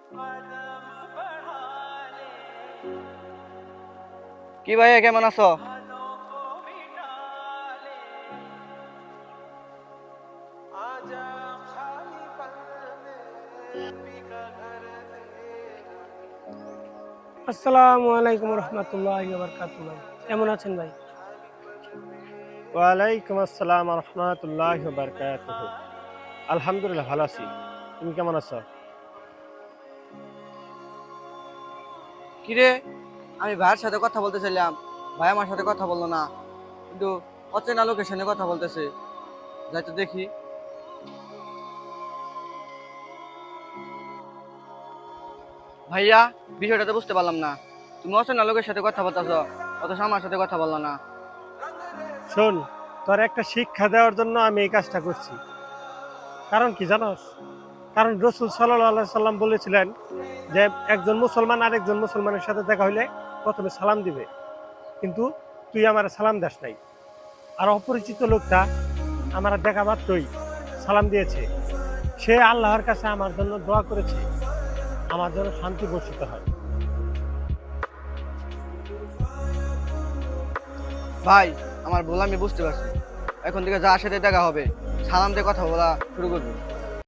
কি ভাইয়া কেমন আছো? আসসালামু আলাইকুম রহমতুল্লাহ বারকাতুহ। ভাই কেমন আছেন ভাই? ওয়ালাইকুম আসসালাম রহমতুল্লাহ বারকাতুহু। আলহামদুলিল্লাহ ভালো আছি। তুমি কেমন আছো? কিরে, আমি ভাইয়ের সাথে কথা বলতে চাইলাম, ভাই আমার সাথে কথা বললো না, কিন্তু অচেনা লোকের সঙ্গে কথা বলতেছে। যাই তো দেখি। ভাইয়া, বিষয়টা তো বুঝতে পারলাম না। তুমি অচেনা লোকের সাথে কথা বলতেছ, অথচ আমার সাথে কথা বললো না। শোন, তোর একটা শিক্ষা দেওয়ার জন্য আমি এই কাজটা করছি। কারণ কি জানোস? কারণ রসুল সাল্লাল্লাহু সাল্লাম বলেছিলেন যে একজন মুসলমান আরেকজন মুসলমানের সাথে দেখা হইলে প্রথমে সালাম দিবে, কিন্তু তুই আমার সালাম দাস নাই। আর অপরিচিত লোকটা আমার দেখা মাত্রই সালাম দিয়েছে। সে আল্লাহর কাছে আমার জন্য দোয়া করেছে, আমার জন্য শান্তি বর্ষিত হয়। ভাই, আমার ভুল আমি বুঝতে পারছি। এখন থেকে যার সাথে দেখা হবে সালাম দিয়ে কথা বলা শুরু করবো।